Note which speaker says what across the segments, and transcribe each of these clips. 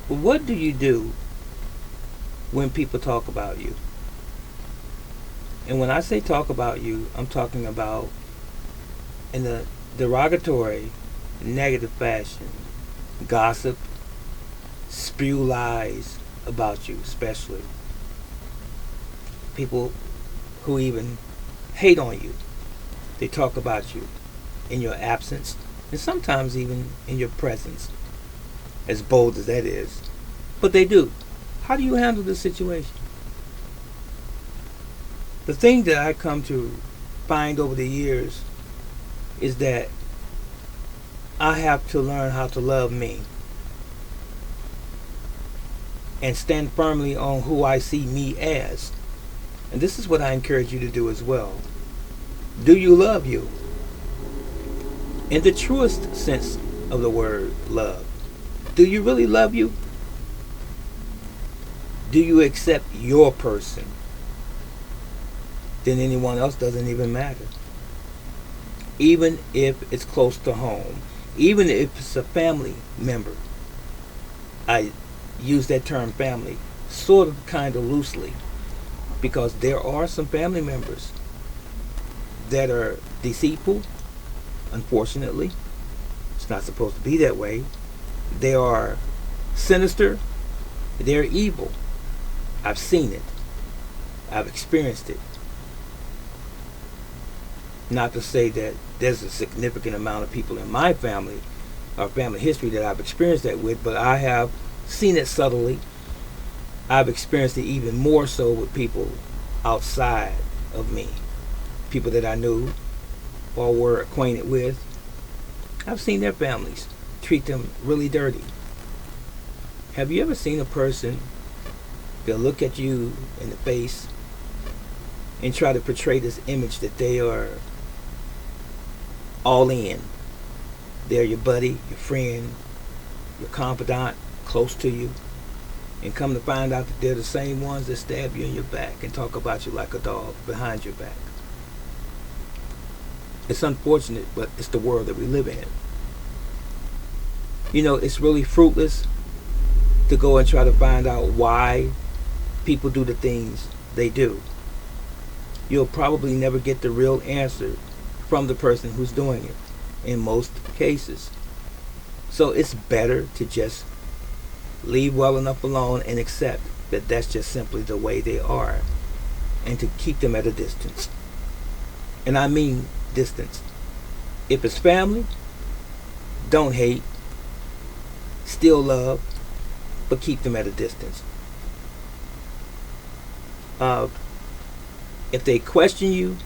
Speaker 1: What do you do when people talk about you? And when I say talk about you, I'm talking about in a derogatory, negative fashion. Gossip, spew lies about you, especially. People who even hate on you. They talk about you in your absence and sometimes even in your presence, as bold as that is. But they do. How do you handle this situation? The thing that I come to find over the years is that I have to learn how to love me and stand firmly on who I see me as. And this is what I encourage you to do as well. Do you love you? In the truest sense of the word love. Do you really love you? Do you accept your person? Then anyone else doesn't even matter. Even if it's close to home. Even if it's a family member. I use that term family sort of kind of loosely because there are some family members that are deceitful, unfortunately. It's not supposed to be that way. They are sinister. They're evil. I've seen it. I've experienced it. Not to say that there's a significant amount of people in my family or family history that I've experienced that with, but I have seen it subtly. I've experienced it even more so with people outside of me. People that I knew or were acquainted with. I've seen their families treat them really dirty. Have you ever seen a person that look at you in the face and try to portray this image that they are all in? They're your buddy, your friend, your confidant, close to you, and come to find out that they're the same ones that stab you in your back and talk about you like a dog behind your back. It's unfortunate, but it's the world that we live in. You know, it's really fruitless to go and try to find out why people do the things they do. You'll probably never get the real answer from the person who's doing it in most cases. So it's better to just leave well enough alone and accept that that's just simply the way they are and to keep them at a distance. And I mean distance. If it's family, don't hate, still love, but keep them at a distance. If they question you,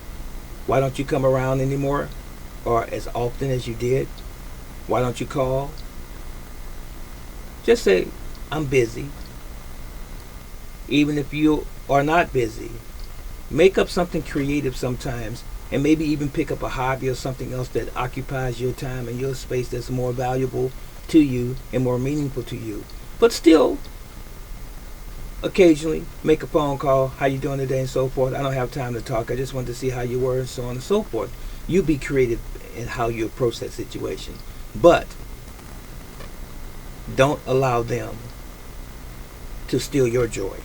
Speaker 1: why don't you come around anymore or as often as you did? Why don't you call? Just say, I'm busy. Even if you are not busy, make up something creative sometimes and maybe even pick up a hobby or something else that occupies your time and your space that's more valuable to you and more meaningful to you. But still, occasionally make a phone call, how you doing today and so forth. I don't have time to talk. I just want to see how you were and so on and so forth. You be creative in how you approach that situation. But don't allow them to steal your joy.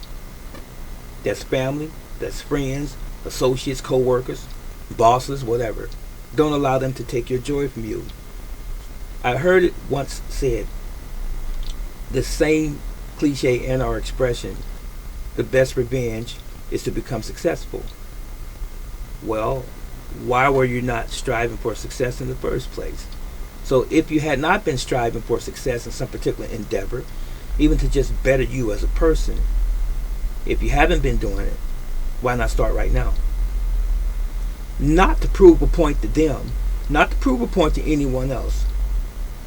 Speaker 1: That's family, that's friends, associates, co-workers, bosses, whatever. Don't allow them to take your joy from you. I heard it once said, the same cliche and our expression, the best revenge is to become successful. Well, why were you not striving for success in the first place? So if you had not been striving for success in some particular endeavor, even to just better you as a person, if you haven't been doing it, why not start right now? Not to prove a point to them, not to prove a point to anyone else,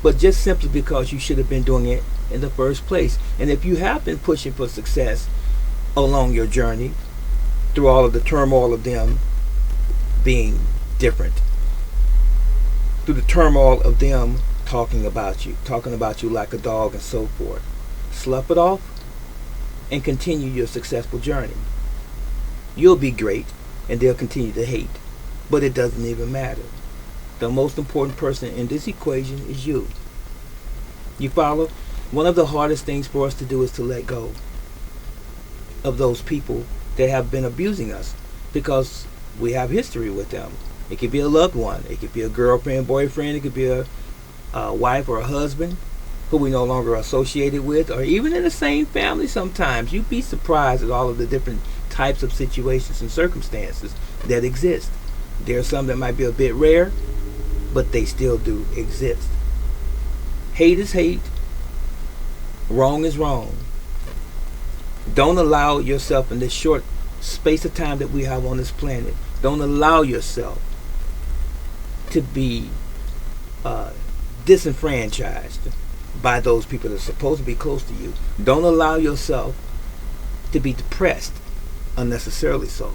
Speaker 1: but just simply because you should have been doing it in the first place. And if you have been pushing for success along your journey, through all of the turmoil of them being different, through the turmoil of them talking about you like a dog and so forth, slough it off and continue your successful journey. You'll be great and they'll continue to hate, but it doesn't even matter. The most important person in this equation is you. You follow? One of the hardest things for us to do is to let go of those people that have been abusing us, because we have history with them. It could be a loved one, it could be a girlfriend, boyfriend, it could be a wife or a husband who we no longer associated with, or even in the same family sometimes. You'd be surprised at all of the different types of situations and circumstances that exist. There are some that might be a bit rare, but they still do exist. Hate is hate. Wrong is wrong. Don't allow yourself, in this short space of time that we have on this planet, don't allow yourself to be disenfranchised by those people that are supposed to be close to you. Don't allow yourself to be depressed unnecessarily so.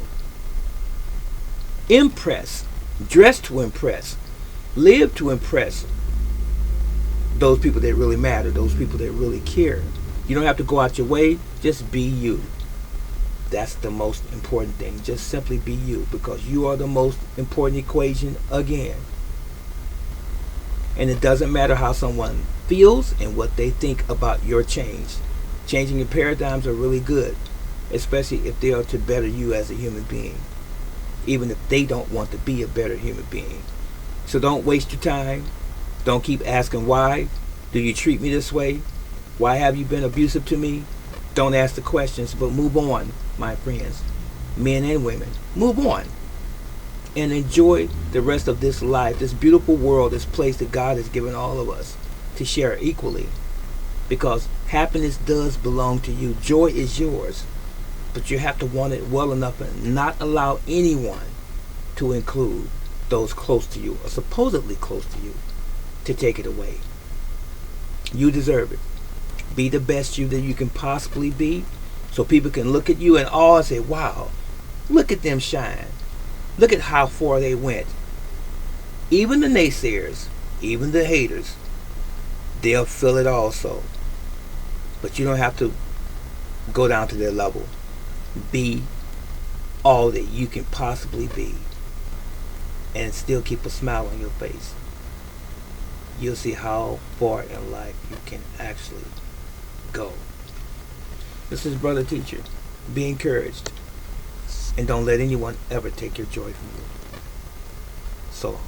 Speaker 1: Impress. Dress to impress. Live to impress those people that really matter, those people that really care. You don't have to go out your way, just be you. That's the most important thing. Just simply be you, because you are the most important equation again. And it doesn't matter how someone feels and what they think about your change. Changing your paradigms are really good, especially if they are to better you as a human being, even if they don't want to be a better human being. So don't waste your time. Don't keep asking, why do you treat me this way? Why have you been abusive to me? Don't ask the questions, but move on, my friends, men and women. Move on and enjoy the rest of this life, this beautiful world, this place that God has given all of us to share equally. Because happiness does belong to you. Joy is yours. But you have to want it well enough and not allow anyone, to include those close to you or supposedly close to you, to take it away. You deserve it. Be the best you that you can possibly be, so people can look at you in awe and say, wow, look at them shine. Look at how far they went. Even the naysayers, even the haters, they'll feel it also. But you don't have to go down to their level. Be all that you can possibly be and still keep a smile on your face. You'll see how far in life you can actually go. This is Brother Teacher. Be encouraged, and don't let anyone ever take your joy from you. So long.